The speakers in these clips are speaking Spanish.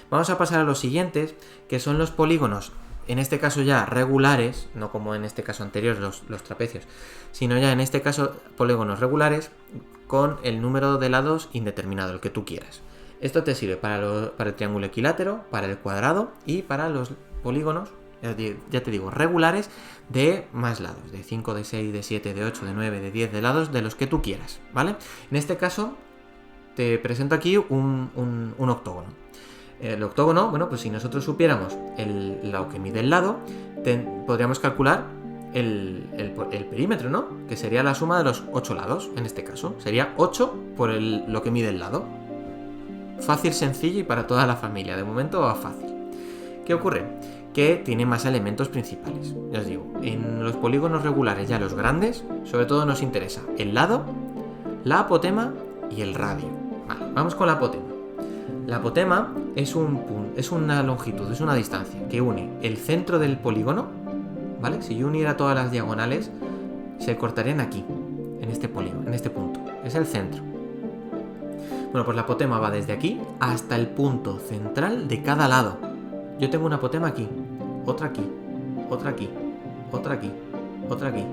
Vamos a pasar a los siguientes, que son los polígonos, en este caso ya regulares, no como en este caso anterior los trapecios, sino ya en este caso polígonos regulares con el número de lados indeterminado, el que tú quieras. Esto te sirve para el triángulo equilátero, para el cuadrado y para los polígonos, ya te digo, regulares de más lados, de 5, de 6, de 7, de 8, de 9, de 10, de lados, de los que tú quieras, ¿vale? En este caso te presento aquí un octógono. El octógono, bueno, pues si nosotros supiéramos lo que mide el lado, podríamos calcular el perímetro, ¿no? Que sería la suma de los 8 lados, en este caso. Sería 8 por lo que mide el lado. Fácil, sencillo y para toda la familia. De momento va fácil. ¿Qué ocurre? Que tiene más elementos principales. Ya os digo, en los polígonos regulares, ya los grandes, sobre todo nos interesa el lado, la apotema y el radio. Vale, vamos con la apotema. La apotema es una longitud, es una distancia que une el centro del polígono, ¿vale? Si yo uniera todas las diagonales, se cortarían aquí, en este polígono, en este punto. Es el centro. Bueno, pues la apotema va desde aquí hasta el punto central de cada lado. Yo tengo una apotema aquí, otra aquí, otra aquí, otra aquí, otra aquí,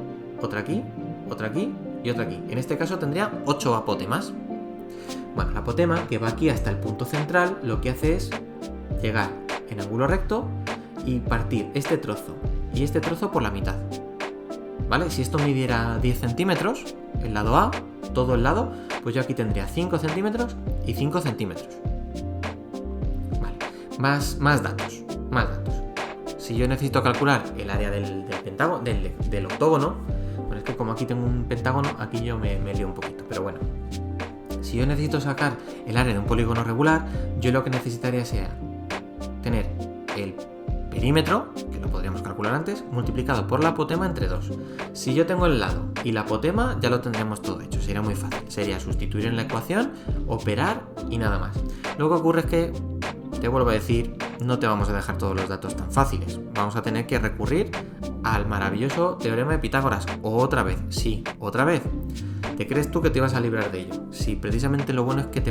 otra aquí, otra aquí y otra aquí. En este caso tendría 8 apotemas. Bueno, la apotema, que va aquí hasta el punto central, lo que hace es llegar en ángulo recto y partir este trozo y este trozo por la mitad. ¿Vale? Si esto midiera 10 centímetros, el lado A, todo el lado, pues yo aquí tendría 5 centímetros y 5 centímetros. Vale, más datos. Si yo necesito calcular el área del pentágono, del octógono, bueno, es que como aquí tengo un pentágono, aquí yo me lío un poquito, pero bueno. Si yo necesito sacar el área de un polígono regular, yo lo que necesitaría sería tener el perímetro, que lo podríamos calcular antes, multiplicado por la apotema entre 2. Si yo tengo el lado y la apotema, ya lo tendríamos todo hecho, sería muy fácil. Sería sustituir en la ecuación, operar y nada más. Lo que ocurre es que, te vuelvo a decir, no te vamos a dejar todos los datos tan fáciles. Vamos a tener que recurrir al maravilloso teorema de Pitágoras. Otra vez, sí, otra vez. ¿Te crees tú que te vas a librar de ello? Sí, precisamente lo bueno es que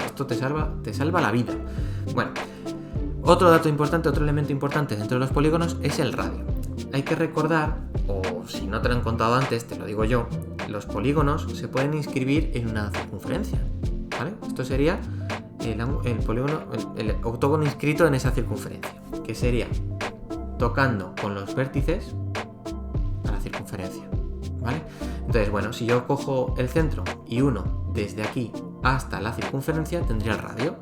esto te salva la vida. Bueno, otro dato importante, otro elemento importante dentro de los polígonos es el radio. Hay que recordar, o si no te lo han contado antes, te lo digo yo, los polígonos se pueden inscribir en una circunferencia, ¿vale? Esto sería el octógono inscrito en esa circunferencia, que sería tocando con los vértices a la circunferencia, ¿vale? Entonces, bueno, si yo cojo el centro y uno desde aquí hasta la circunferencia, tendría el radio.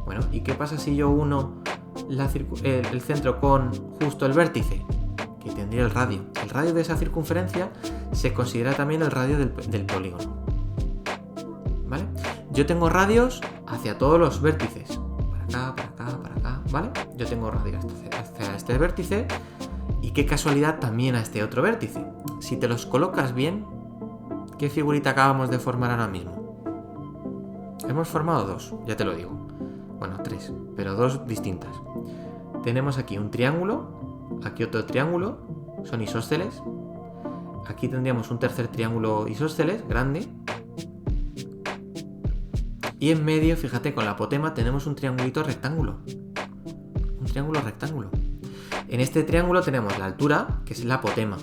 Bueno, ¿y qué pasa si yo uno el centro con justo el vértice? Que tendría el radio. El radio de esa circunferencia se considera también el radio del polígono. ¿Vale? Yo tengo radios hacia todos los vértices. Para acá, ¿vale? Yo tengo radios hacia este vértice y qué casualidad también a este otro vértice. Si te los colocas bien, ¿qué figurita acabamos de formar ahora mismo? Hemos formado 2, ya te lo digo. Bueno, 3, pero 2 distintas. Tenemos aquí un triángulo, aquí otro triángulo, son isósceles. Aquí tendríamos un tercer triángulo isósceles, grande. Y en medio, fíjate, con la apotema tenemos un triangulito rectángulo. Un triángulo rectángulo. En este triángulo tenemos la altura, que es la apotema.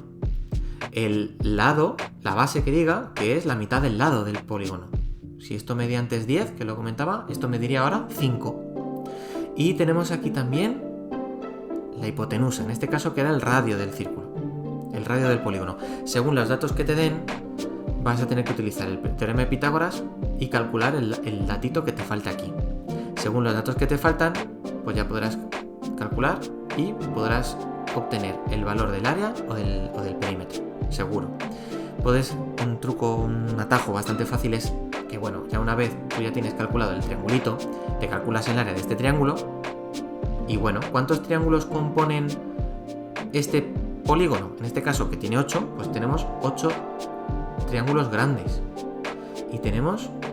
El lado, la base que diga, que es la mitad del lado del polígono. Si esto medía antes 10, que lo comentaba, esto mediría ahora 5. Y tenemos aquí también la hipotenusa, en este caso que era el radio del círculo, el radio del polígono. Según los datos que te den, vas a tener que utilizar el teorema de Pitágoras y calcular el datito que te falta aquí. Según los datos que te faltan, pues ya podrás calcular y podrás obtener el valor del área o del perímetro, seguro. Un truco, un atajo bastante fácil es que, bueno, ya una vez tú ya tienes calculado el triangulito, te calculas el área de este triángulo y, bueno, ¿cuántos triángulos componen este polígono? En este caso, que tiene 8, pues tenemos 8 triángulos grandes. Y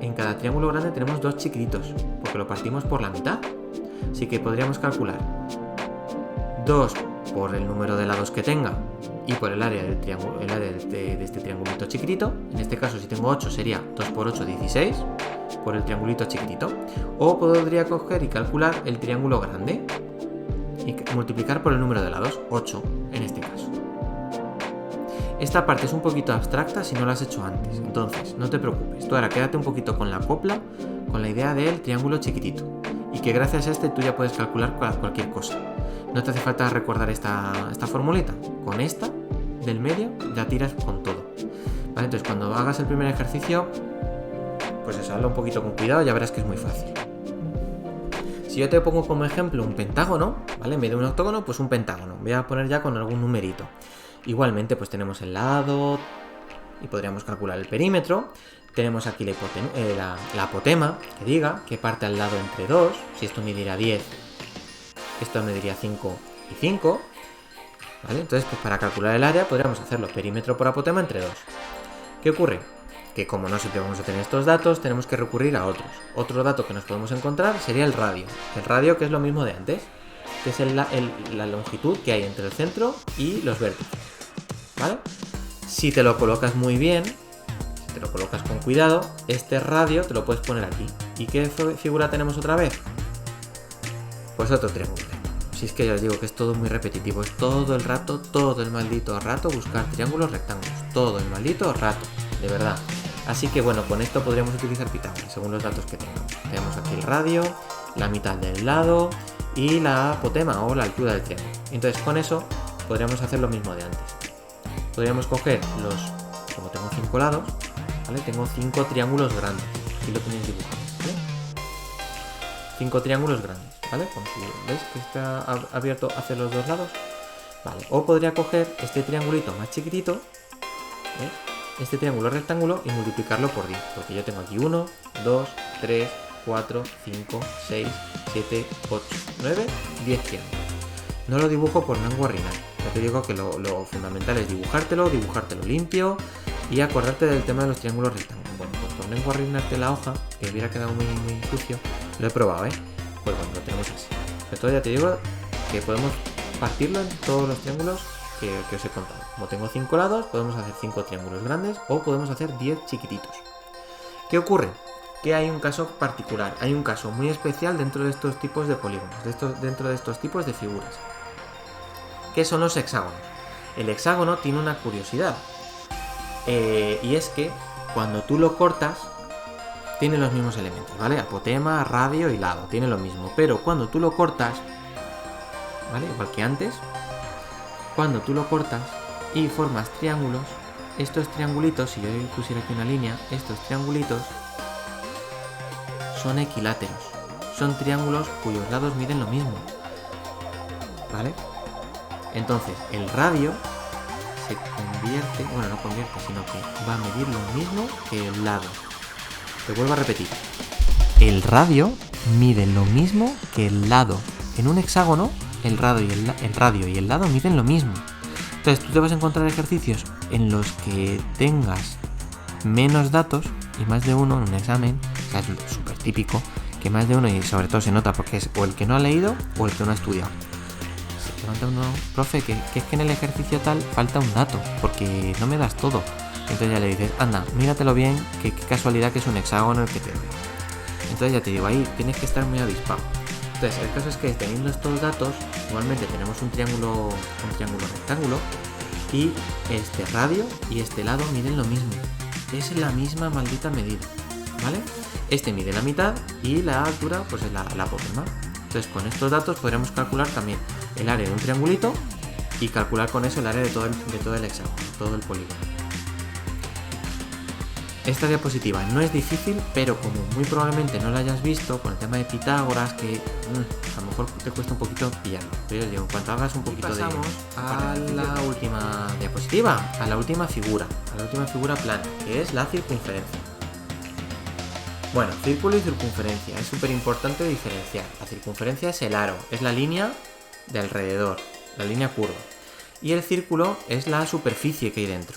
en cada triángulo grande tenemos 2 chiquititos, porque lo partimos por la mitad. Así que podríamos calcular 2 por el número de lados que tenga y por el área del triángulo, el área de este triangulito chiquitito. En este caso, si tengo 8, sería 2 por 8, 16. por el triangulito chiquitito. O podría coger y calcular el triángulo grande y multiplicar por el número de lados, 8 en este caso. Esta parte es un poquito abstracta si no lo has hecho antes, entonces no te preocupes. Tú ahora quédate un poquito con la copla, con la idea del triángulo chiquitito, y que gracias a este tú ya puedes calcular cualquier cosa. No te hace falta recordar esta formulita. Con esta del medio ya tiras con todo. ¿Vale? Entonces cuando hagas el primer ejercicio, pues eso, hazlo un poquito con cuidado, ya verás que es muy fácil. Si yo te pongo como ejemplo un pentágono, ¿vale? En vez de un octógono, pues un pentágono. Voy a poner ya con algún numerito. Igualmente, pues tenemos el lado y podríamos calcular el perímetro. Tenemos aquí la apotema, que parte al lado entre 2. Si esto midiera 10, esto mediría 5 y 5. ¿Vale? Entonces, pues para calcular el área podríamos hacerlo perímetro por apotema entre 2. ¿Qué ocurre? Que como no siempre vamos a tener estos datos, tenemos que recurrir a otros. Otro dato que nos podemos encontrar sería el radio. El radio, que es lo mismo de antes, que es la longitud que hay entre el centro y los vértices. ¿Vale? Si te lo colocas muy bien, si te lo colocas con cuidado, este radio te lo puedes poner aquí. ¿Y qué figura tenemos otra vez? Pues otro triángulo. Si es que ya os digo que es todo muy repetitivo, es todo el rato, todo el maldito rato buscar triángulos rectángulos, todo el maldito rato, de verdad. Así que bueno, con esto podríamos utilizar Pitágoras, según los datos que tengamos. Tenemos aquí el radio, la mitad del lado y la apotema o la altura del triángulo. Entonces con eso podríamos hacer lo mismo de antes. Podríamos coger como tengo 5 lados, ¿vale? Tengo 5 triángulos grandes, aquí lo tenéis dibujado, ¿vale? 5 triángulos grandes, ¿vale? Como si veis que está abierto hacia los dos lados, ¿vale? O podría coger este triangulito más chiquitito, ¿ves? Este triángulo rectángulo y multiplicarlo por 10, porque yo tengo aquí 1, 2, 3, 4, 5, 6, 7, 8, 9, 10 triángulos. No lo dibujo por lengua rinal, ya te digo que lo fundamental es dibujártelo limpio y acordarte del tema de los triángulos rectángulos. Bueno, pues por lengua rinarte la hoja, que hubiera quedado muy sucio, lo he probado, pues bueno, lo tenemos así. Pero todo ya te digo que podemos partirlo en todos los triángulos que os he contado. Como tengo 5 lados, podemos hacer 5 triángulos grandes o podemos hacer 10 chiquititos. ¿Qué ocurre? Que hay un caso particular, hay un caso muy especial dentro de estos tipos de polígonos, dentro de estos tipos de figuras, que son los hexágonos. El hexágono tiene una curiosidad, y es que cuando tú lo cortas, tiene los mismos elementos, ¿vale? Apotema, radio y lado, tiene lo mismo, pero cuando tú lo cortas, ¿vale? Igual que antes, cuando tú lo cortas y formas triángulos, estos triangulitos, si yo pusiera aquí una línea, estos triangulitos son equiláteros, son triángulos cuyos lados miden lo mismo, ¿vale? Entonces, el radio se convierte, bueno, no convierte, sino que va a medir lo mismo que el lado. Te vuelvo a repetir. El radio mide lo mismo que el lado. En un hexágono, el radio y el lado miden lo mismo. Entonces, tú te vas a encontrar ejercicios en los que tengas menos datos y más de uno en un examen, o sea, es súper típico, que más de uno, y sobre todo se nota porque es o el que no ha leído o el que no ha estudiado. Se levanta uno, profe, que es que en el ejercicio tal falta un dato, porque no me das todo. Entonces ya le dices, anda, míratelo bien, que qué casualidad que es un hexágono el que te doy. Entonces ya te digo, ahí tienes que estar muy avispado. Entonces el caso es que teniendo estos datos, igualmente tenemos un triángulo rectángulo, y este radio y este lado miden lo mismo. Es la misma maldita medida, ¿vale? Este mide la mitad y la altura pues es la apotema. Entonces con estos datos podremos calcular también el área de un triangulito y calcular con eso el área de todo el hexágono, todo el polígono. Esta diapositiva no es difícil, pero como muy probablemente no la hayas visto con el tema de Pitágoras, que a lo mejor te cuesta un poquito pillarlo. Pero yo digo, en cuanto hagas un poquito pasamos a la última diapositiva, a la última figura plana, que es la circunferencia. Bueno, círculo y circunferencia, es súper importante diferenciar. La circunferencia es el aro, es la línea de alrededor, la línea curva. Y el círculo es la superficie que hay dentro.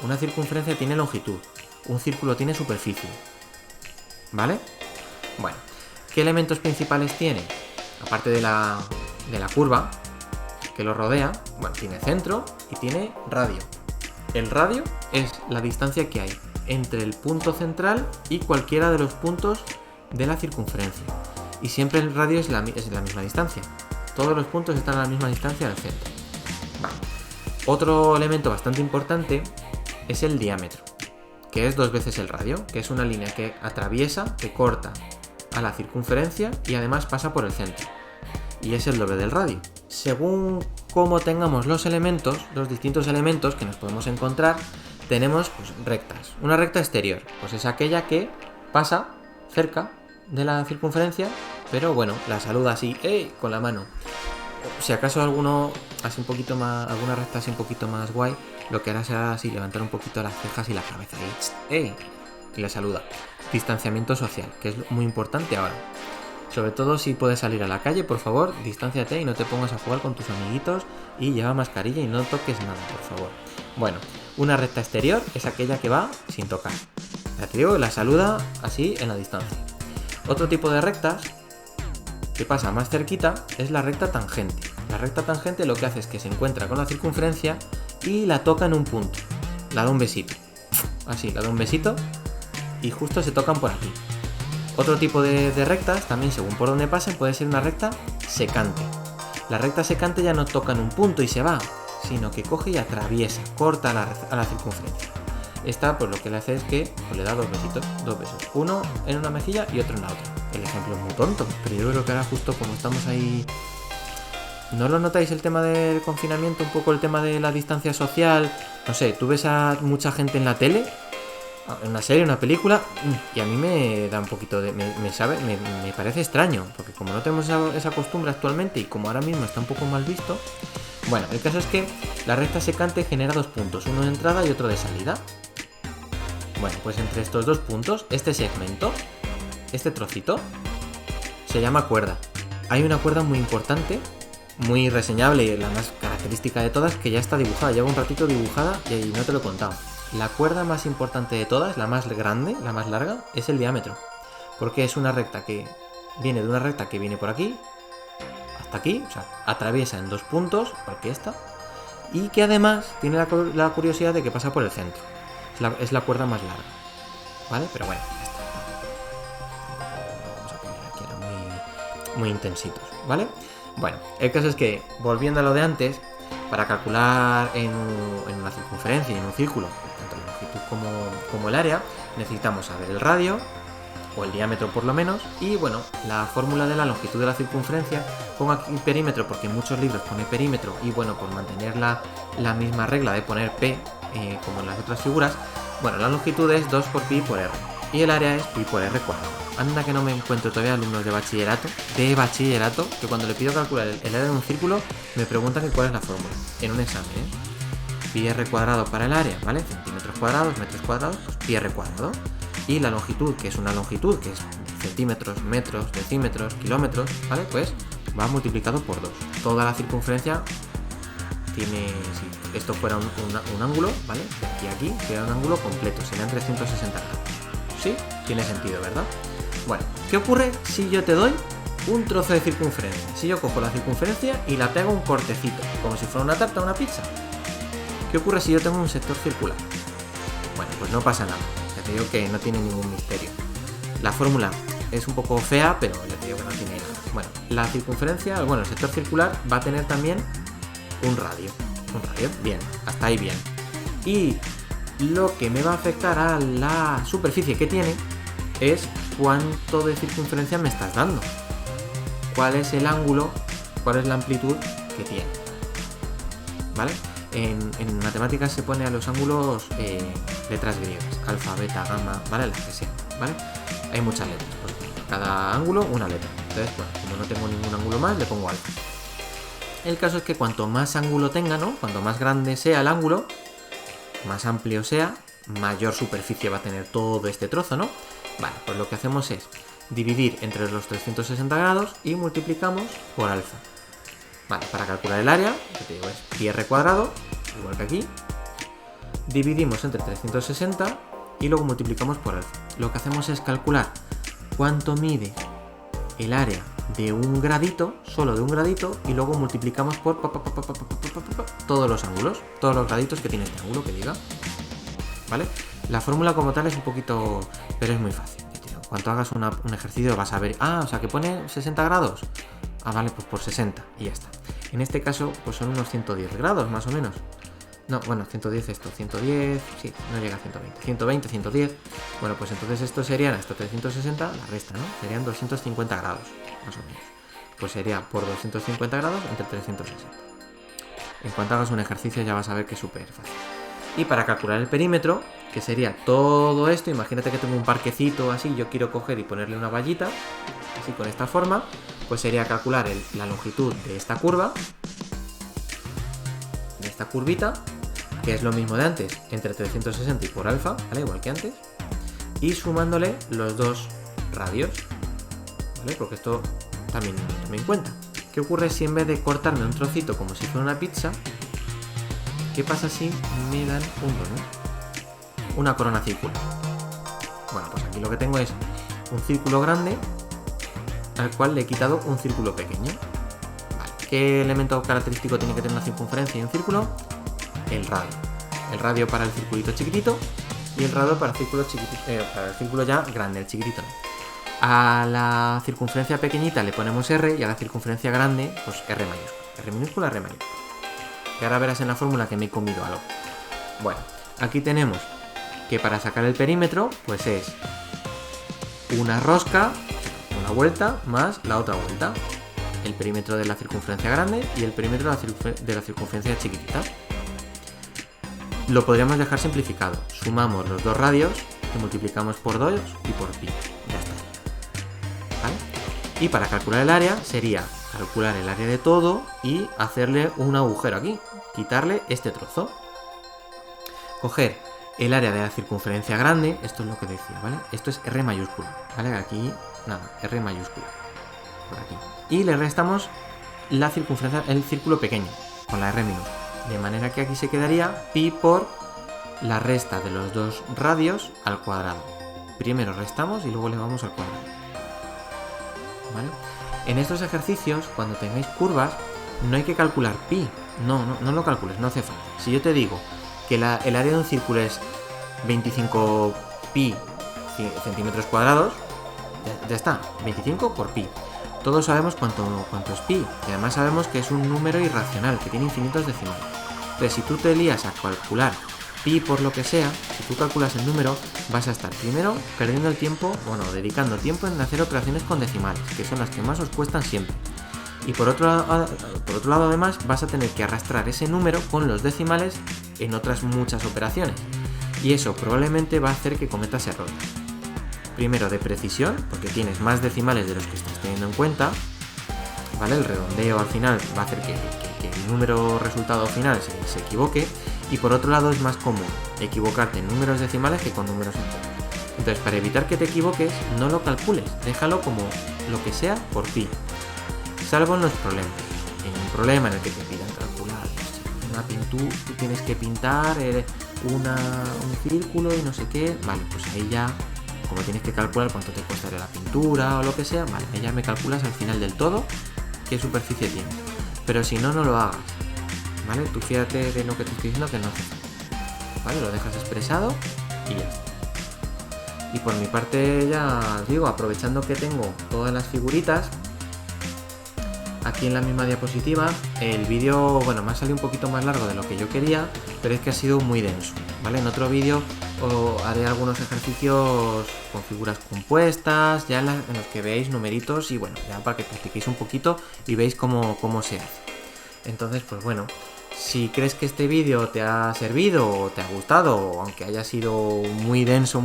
Una circunferencia tiene longitud. Un círculo tiene superficie, ¿vale? Bueno, ¿qué elementos principales tiene? Aparte de la curva que lo rodea, bueno, tiene centro y tiene radio. El radio es la distancia que hay entre el punto central y cualquiera de los puntos de la circunferencia. Y siempre el radio es la misma distancia. Todos los puntos están a la misma distancia del centro. Vale. Otro elemento bastante importante es el diámetro, que es 2 veces el radio, que es una línea que atraviesa, que corta a la circunferencia y además pasa por el centro. Y es el doble del radio. Según cómo tengamos los distintos elementos que nos podemos encontrar, tenemos pues, rectas. Una recta exterior, pues es aquella que pasa cerca de la circunferencia, pero bueno, la saluda así, con la mano. Si acaso alguna recta así un poquito más guay, lo que hará será así, levantar un poquito las cejas y la cabeza y la saluda. Distanciamiento social, que es muy importante ahora. Sobre todo si puedes salir a la calle, por favor, distánciate y no te pongas a jugar con tus amiguitos y lleva mascarilla y no toques nada, por favor. Bueno, una recta exterior es aquella que va sin tocar. Ya te digo, la saluda así en la distancia. Otro tipo de rectas que pasa más cerquita es la recta tangente. La recta tangente lo que hace es que se encuentra con la circunferencia y la toca en un punto. La da un besito. Así, la da un besito y justo se tocan por aquí. Otro tipo de rectas, también según por donde pasen, puede ser una recta secante. La recta secante ya no toca en un punto y se va, sino que coge y atraviesa, corta a la circunferencia. Esta pues lo que le hace es que pues, le da 2 besos. Uno en una mejilla y otro en la otra. El ejemplo es muy tonto, pero yo creo que ahora justo como estamos ahí... ¿No lo notáis el tema del confinamiento? Un poco el tema de la distancia social. No sé, tú ves a mucha gente en la tele, en una serie, en una película, y a mí me da un poquito de... Me parece extraño, porque como no tenemos esa costumbre actualmente y como ahora mismo está un poco mal visto... Bueno, el caso es que la recta secante genera 2 puntos, uno de entrada y otro de salida. Bueno, pues entre estos 2 puntos, este segmento, este trocito, se llama cuerda. Hay una cuerda muy importante, muy reseñable y la más característica de todas, que ya está dibujada, lleva un ratito dibujada y no te lo he contado. La cuerda más importante de todas, la más grande, la más larga, es el diámetro. Porque es una recta que viene de una recta que viene por aquí hasta aquí, o sea, atraviesa en 2 puntos, igual que esta, y que además tiene la curiosidad de que pasa por el centro. Es la cuerda más larga, ¿vale? Pero bueno, ya está. Vamos a poner aquí ahora muy intensitos, ¿vale? Bueno, el caso es que, volviendo a lo de antes, para calcular en una circunferencia y en un círculo, tanto la longitud como el área, necesitamos saber el radio, o el diámetro por lo menos, y bueno, la fórmula de la longitud de la circunferencia, pongo aquí perímetro porque en muchos libros pone perímetro, y bueno, por mantener la misma regla de poner P, como en las otras figuras, bueno, la longitud es 2 por pi por r, y el área es pi por r cuadrado. Anda que no me encuentro todavía alumnos de bachillerato, que cuando le pido calcular el área de un círculo, me preguntan que cuál es la fórmula, en un examen, pi r cuadrado para el área, ¿vale? Centímetros cuadrados, metros cuadrados, pues pi r cuadrado. Y la longitud, que es una longitud, que es centímetros, metros, decímetros, kilómetros, ¿vale? Pues va multiplicado por 2. Toda la circunferencia tiene, si esto fuera un ángulo, ¿vale? De aquí a aquí sería un ángulo completo, serían 360 grados. ¿Sí? Tiene sentido, ¿verdad? Bueno, ¿qué ocurre si yo te doy un trozo de circunferencia? Si yo cojo la circunferencia y la pego un cortecito, como si fuera una tarta o una pizza. ¿Qué ocurre si yo tengo un sector circular? Bueno, pues no pasa nada. Ya te digo que no tiene ningún misterio. La fórmula es un poco fea, pero ya te digo que no tiene nada. Bueno, la circunferencia, el sector circular va a tener también un radio. Un radio, bien, hasta ahí bien. Y lo que me va a afectar a la superficie que tiene es cuánto de circunferencia me estás dando. ¿Cuál es el ángulo? ¿Cuál es la amplitud que tiene? ¿Vale? En matemáticas se pone a los ángulos letras griegas, alfa, beta, gamma, ¿vale? Las que sean, ¿vale? Hay muchas letras, pues cada ángulo una letra. Entonces, bueno, como no tengo ningún ángulo más, le pongo alfa. El caso es que cuanto más ángulo tenga, ¿no? Cuanto más grande sea el ángulo, más amplio sea, mayor superficie va a tener todo este trozo, ¿no? Vale, pues lo que hacemos es dividir entre los 360 grados y multiplicamos por alfa. Vale, para calcular el área, que te digo es pi r cuadrado, igual que aquí, dividimos entre 360 y luego multiplicamos por alfa. Lo que hacemos es calcular cuánto mide el área de un gradito, solo de un gradito, y luego multiplicamos por todos los ángulos, todos los graditos que tiene este ángulo, que diga. ¿Vale? La fórmula como tal es un poquito... pero es muy fácil. Cuando hagas un ejercicio vas a ver... o sea, que pone 60 grados. Vale, pues por 60 y ya está. En este caso, pues son unos 110 grados más o menos. No, bueno, 110 esto, 110... Sí, no llega a 120. 120, 110... Bueno, pues entonces esto serían hasta 360, la resta, ¿no? Serían 250 grados, más o menos. Pues sería por 250 grados entre 360. En cuanto hagas un ejercicio ya vas a ver que es súper fácil. Y para calcular el perímetro, que sería todo esto, imagínate que tengo un parquecito así, yo quiero coger y ponerle una vallita, así con esta forma, pues sería calcular la longitud de esta curva, de esta curvita, que es lo mismo de antes, entre 360 y por alfa, ¿vale? Igual que antes, y sumándole los dos radios, ¿vale? Porque esto también cuenta. ¿Qué ocurre si en vez de cortarme un trocito como si fuera una pizza, qué pasa si me dan un donut? Una corona circular. Bueno, pues aquí lo que tengo es un círculo grande al cual le he quitado un círculo pequeño. Vale. ¿Qué elemento característico tiene que tener una circunferencia y un círculo? El radio. El radio para el circulito chiquitito y el radio para el círculo chiquitito, para el círculo ya grande, el chiquitito no. A la circunferencia pequeñita le ponemos R y a la circunferencia grande, pues R mayúscula. R minúscula, R mayúscula. Que ahora verás en la fórmula que me he comido algo. Bueno, aquí tenemos que para sacar el perímetro, pues es una rosca, una vuelta, más la otra vuelta. El perímetro de la circunferencia grande y el perímetro de la circunferencia chiquitita. Lo podríamos dejar simplificado. Sumamos los dos radios y multiplicamos por 2 y por pi. Ya está. ¿Vale? Y para calcular el área sería calcular el área de todo y hacerle un agujero aquí. Quitarle este trozo. Coger el área de la circunferencia grande, esto es lo que decía, ¿vale? Esto es R mayúscula, ¿vale? Aquí, nada, R mayúscula. Por aquí. Y le restamos la circunferencia, el círculo pequeño, con la R minúscula. De manera que aquí se quedaría pi por la resta de los dos radios al cuadrado. Primero restamos y luego le vamos al cuadrado. ¿Vale? En estos ejercicios, cuando tengáis curvas, no hay que calcular pi. No lo calcules, no hace falta. Si yo te digo que el área de un círculo es 25 pi centímetros cuadrados, ya está, 25 por pi. Todos sabemos cuánto es pi, y además sabemos que es un número irracional, que tiene infinitos decimales. Entonces, si tú te lías a calcular pi por lo que sea, si tú calculas el número, vas a estar primero perdiendo el tiempo, dedicando tiempo en hacer operaciones con decimales, que son las que más os cuestan siempre. Y por otro lado, además, vas a tener que arrastrar ese número con los decimales en otras muchas operaciones. Y eso probablemente va a hacer que cometas errores. Primero, de precisión, porque tienes más decimales de los que estás teniendo en cuenta, ¿vale? El redondeo al final va a hacer que el número resultado final se equivoque. Y por otro lado, es más común equivocarte en números decimales que con números enteros. Entonces, para evitar que te equivoques, no lo calcules, déjalo como lo que sea por pi. Salvo en los problemas. En un problema en el que te pidan calcular una pintura, tú tienes que pintar un círculo y no sé qué, vale, pues ahí ya, como tienes que calcular cuánto te costaría la pintura o lo que sea, vale, ahí ya me calculas al final del todo qué superficie tiene. Pero si no, no lo hagas, ¿vale? Tú fíjate de lo que te estoy diciendo que no hace falta, ¿vale? Lo dejas expresado y ya está. Y por mi parte ya os digo, aprovechando que tengo todas las figuritas aquí en la misma diapositiva, el vídeo, me ha salido un poquito más largo de lo que yo quería, pero es que ha sido muy denso, ¿vale? En otro vídeo haré algunos ejercicios con figuras compuestas, ya en los que veáis numeritos y ya para que practiquéis un poquito y veáis cómo se hace. Entonces, pues si crees que este vídeo te ha servido o te ha gustado, aunque haya sido muy denso,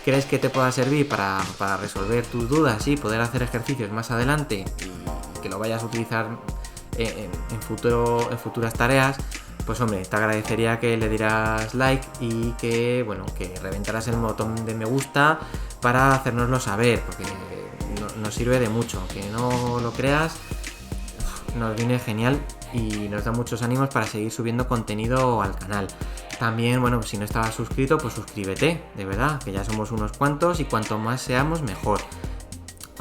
crees que te pueda servir para resolver tus dudas y poder hacer ejercicios más adelante y que lo vayas a utilizar en futuras tareas, pues hombre, te agradecería que le dieras like y que reventaras el botón de me gusta para hacérnoslo saber, porque nos sirve de mucho. Aunque no lo creas, nos viene genial y nos da muchos ánimos para seguir subiendo contenido al canal. También, si no estabas suscrito, pues suscríbete, de verdad, que ya somos unos cuantos y cuanto más seamos, mejor.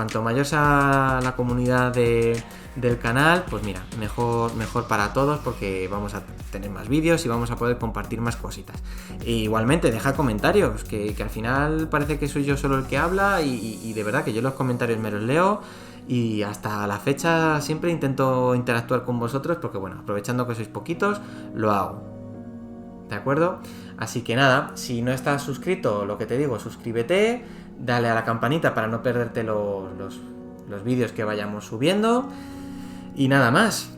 cuanto mayor sea la comunidad del canal, pues mira, mejor para todos, porque vamos a tener más vídeos y vamos a poder compartir más cositas. E igualmente, deja comentarios, que al final parece que soy yo solo el que habla y de verdad que yo los comentarios me los leo y hasta la fecha siempre intento interactuar con vosotros porque bueno, aprovechando que sois poquitos, lo hago. ¿De acuerdo? Así que nada, si no estás suscrito, lo que te digo, suscríbete, dale a la campanita para no perderte los vídeos que vayamos subiendo. Y nada más.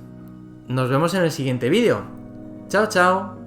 Nos vemos en el siguiente vídeo. Chao, chao.